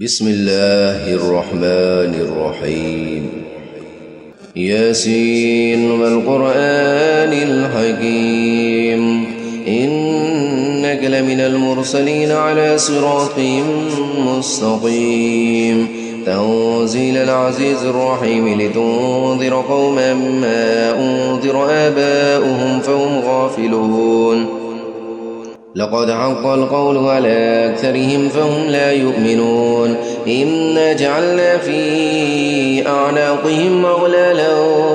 بسم الله الرحمن الرحيم. ياسين والقرآن الحكيم إنك لمن المرسلين على صراط مستقيم تنزيل العزيز الرحيم لتنذر قوما ما أنذر آباؤهم فهم غافلون. لقد حق القول على أكثرهم فهم لا يؤمنون. إنا جعلنا في أعناقهم أغلالا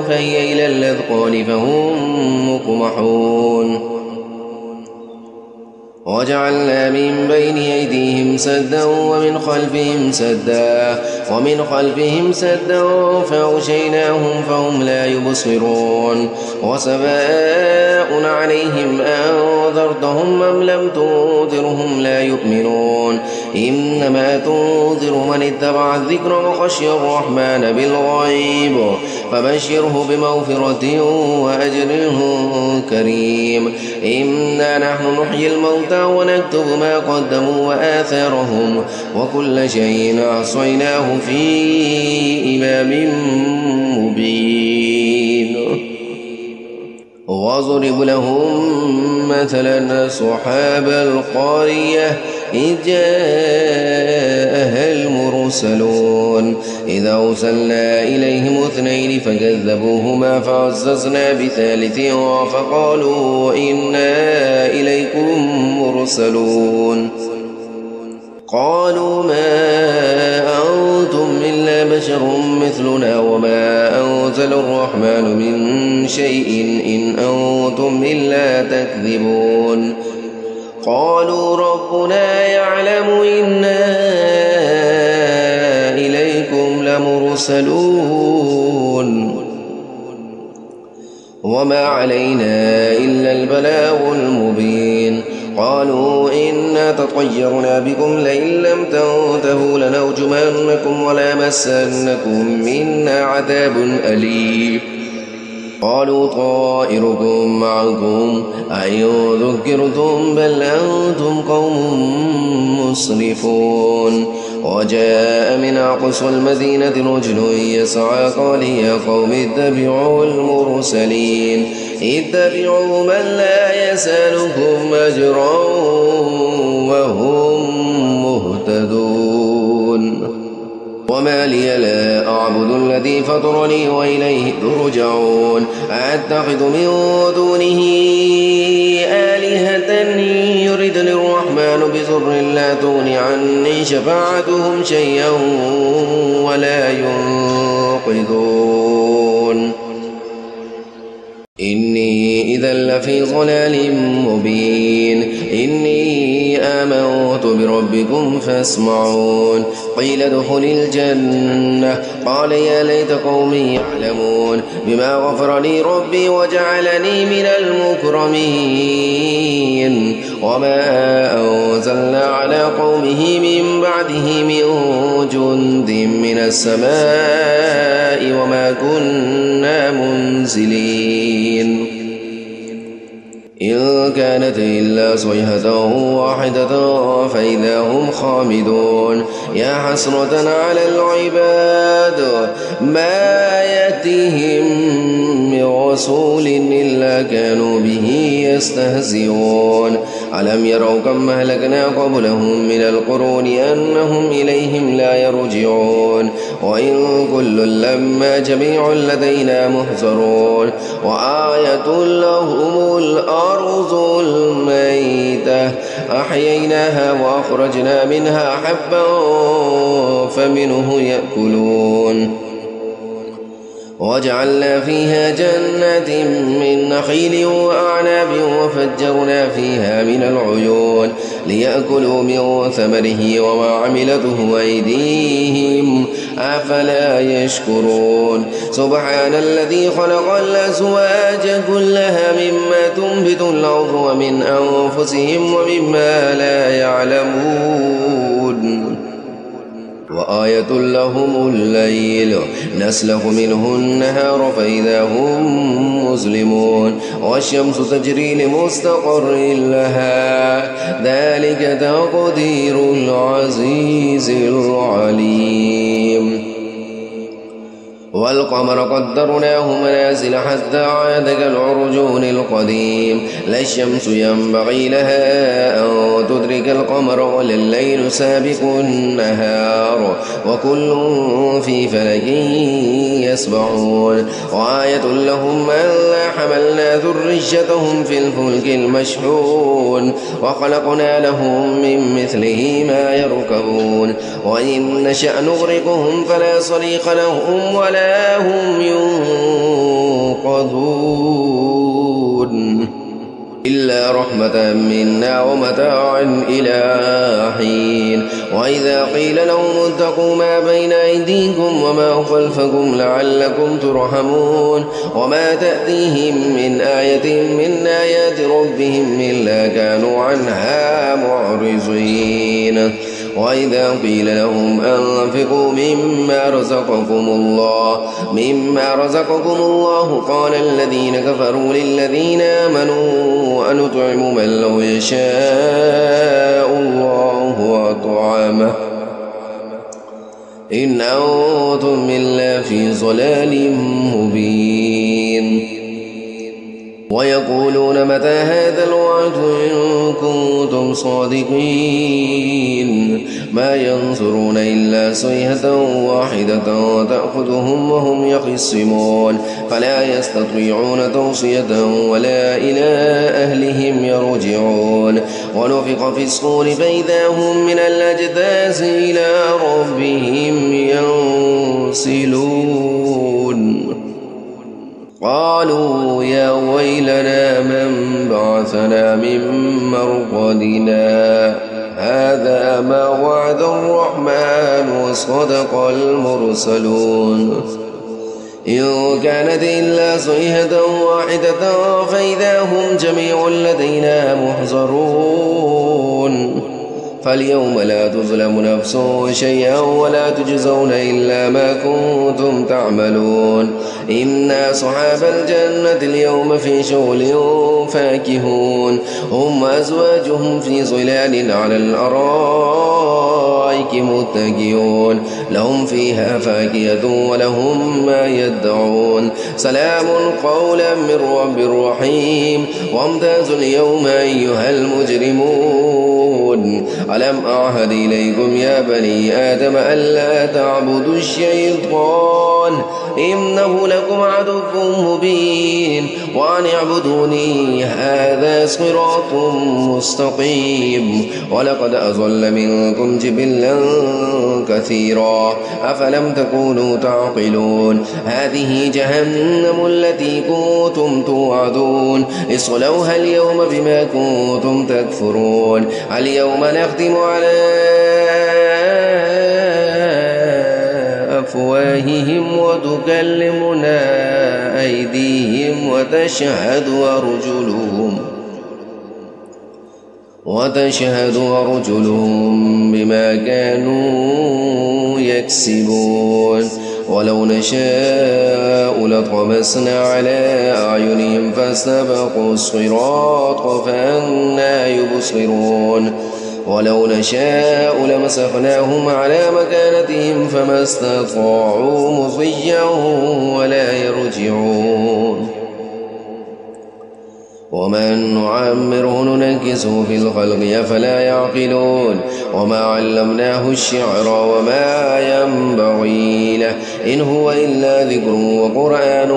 فهي إلى الأذقان فهم مقمحون. وجعلنا من بين أيديهم سدا ومن خلفهم سدا فأغشيناهم فهم لا يبصرون. وسواء عليهم أنذرتهم أم لم تنذرهم لا يؤمنون. إنما تنذر من اتبع الذكر وخشي الرحمن بالغيب فبشره بمغفرة وأجر كريم. إنا نحن نحيي الموتى ونكتب ما قدموا وآثارهم وكل شيء أحصيناه في إمام مبين. واضرب لهم مثلا أصحاب القرية إذ جاءها المرسلون إذ أرسلنا إليهم اثنين فكذبوهما فعززنا بثالث فقالوا إنا إليكم مرسلون. قالوا ما أنتم إلا بشر مثلنا وما أنزل الرحمن من شيء إن أنتم إلا تكذبون. قالوا ربنا يعلم إنا إليكم لمرسلون وما علينا إلا البلاغ المبين. قالوا إنا تطيرنا بكم لئن لم تنتهوا لنرجمنكم وليمسنكم منا عذاب أليم. قالوا طائركم معكم أئن ذكرتم بل أنتم قوم مسرفون. وجاء من أقصى المدينة رجل يسعى قال يا قوم اتبعوا المرسلين اتبعوا من لا يسألكم أجرا وهم مهتدون. وما لي لا أعبد الذي فطرني وإليه ترجعون. أتخذ من دونه آلهة يردني الرحمن بضر لا تغن عني شفاعتهم شيئا ولا ينقذون. إني إذا لفي ضلال مبين. إني آمنت بربكم فاسمعون. قيل ادخل الجنة قال يا ليت قومي يعلمون بما غفر لي ربي وجعلني من المكرمين. وما أنزلنا على قومه من بعده من جند من السماء وما كنا منزلين. إن كانت إلا صيحة واحدة فإذا هم خامدون. يا حسرة على العباد ما يأتيهم من رسول إلا كانوا به يستهزئون. ألم يروا كم أهلكنا قبلهم من القرون أنهم إليهم لا يرجعون. وإن كل لما جميع لدينا محضرون. وآية لهم الأرض الميتة أحييناها وأخرجنا منها حبا فمنه يأكلون. وجعلنا فيها جنات من نخيل وأعناب وفجرنا فيها من العيون ليأكلوا من ثمره وما عملته أيديهم أفلا يشكرون. سبحان الذي خلق الأزواج كلها مما تنبت الأرض ومن أنفسهم ومما لا يعلمون. وآية لهم الليل نسلخ منه النهار فإذا هم مسلمون والشمس تجري لمستقر لها ذلك تقدير العزيز العليم والقمر قدرناه منازل حتى عاد كالعرجون القديم لا الشمس ينبغي لها أن تدرك القمر ولا الليل سابق النهار وكل في فلك يسبحون وآية لهم ألا حملنا ذريتهم في الفلك المشحون وخلقنا لهم من مثله ما يركبون وإن نشأ نغرقهم فلا صريخ لهم ولا هم ينقذون إلا رحمة منا ومتاعا إلى حين وإذا قيل لهم اتقوا ما بين أيديكم وما خلفكم لعلكم ترحمون وما تأتيهم من آية من آيات ربهم إلا كانوا عنها معرضين وإذا قيل لهم أنفقوا مما رزقكم الله قال الذين كفروا للذين آمنوا أنطعم من لو يشاء الله أطعمه إن أنتم إلا في ضلال مبين ويقولون متى هذا الوعد إن كنتم صادقين ما ينظرون إلا صيحة واحدة تأخذهم وهم يخصمون فلا يستطيعون توصية ولا إلى أهلهم يرجعون ونفخ في الصور فإذا هم من الأجداث إلى ربهم ينسلون قالوا يا ويلنا من بعثنا من مرقدنا هذا ما وعد الرحمن وصدق المرسلون إن كانت إلا صيحة واحدة فإذا هم جميع لدينا محضرون فاليوم لا تظلم نفس شيئا ولا تجزون إلا ما كنتم تعملون إن أصحاب الجنة اليوم في شغل فاكهون هم وأزواجهم في ظلال على الأرائك متكئون لهم فيها فاكهة ولهم ما يدعون سلام قولا من رب رحيم وامتازوا اليوم أيها المجرمون ألم أعهد إليكم يا بني آدم ألا تعبدوا الشيطان إنه لكم عدو مبين وأن اعبدوني هذا صراط مستقيم ولقد أضل منكم جبلا كثيرا أفلم تكونوا تعقلون هذه جهنم التي كنتم توعدون اصلوها اليوم بما كنتم تكفرون اليوم نختم على أفواههم وتكلمنا أيديهم وتشهد أرجلهم بما كانوا يكسبون ولو نشاء لطمسنا على أعينهم فاستبقوا الصراط فأنى يبصرون ولو نشاء لمسخناهم على مكانتهم فما استطاعوا مضيا ولا يرجعون ومن نعمره ننكسه في الخلق أفلا يعقلون وما علمناه الشعر وما ينبغي له إن هو إلا ذكر وقرآن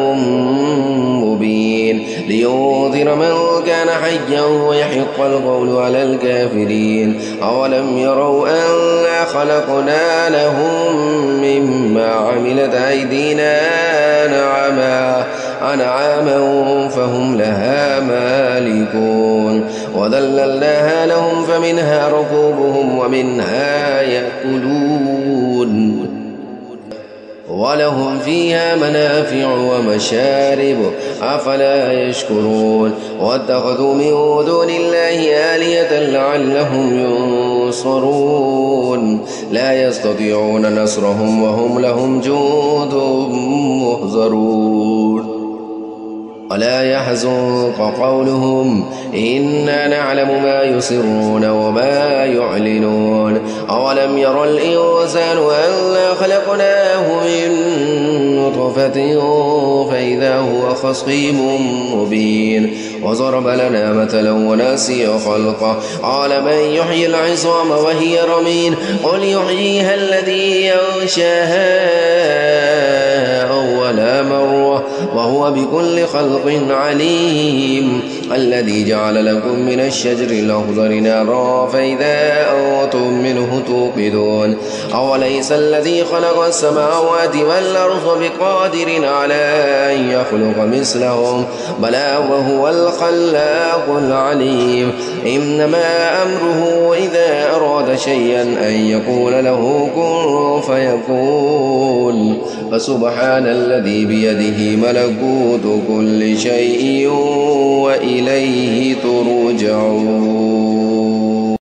مبين لينذر من كان حيا ويحق القول على الكافرين أولم يروا أنا خلقنا لهم مما عملت أيدينا أنعاما فهم لها مالكون وذللناها لهم فمنها ركوبهم ومنها يأكلون ولهم فيها منافع ومشارب أفلا يشكرون واتخذوا من دون الله آلهة لعلهم ينصرون لا يستطيعون نصرهم وهم لهم جند محضرون ولا يحزنك قولهم إنا نعلم ما يسرون وما يعلنون أولم ير الإنسان أنا خلقناه من نطفة فإذا هو خصيم مبين وضرب لنا مثلا ونسي خلقه قال من يحيي العظام وهي رميم قل يحييها الذي ينشاها أول مرة وهو بكل خلق عليم الذي جعل لكم من الشجر الأخضر نارا فإذا أنتم منه توقدون أوليس الذي خلق السماوات والأرض بقادر على أن يخلق مثلهم بلى وهو الخلاق العليم إنما أمره إذا أراد شيئا أن يقول له كن فيكون فسبحان الذي بيده ملكوت كل شيء وإليه ترجعون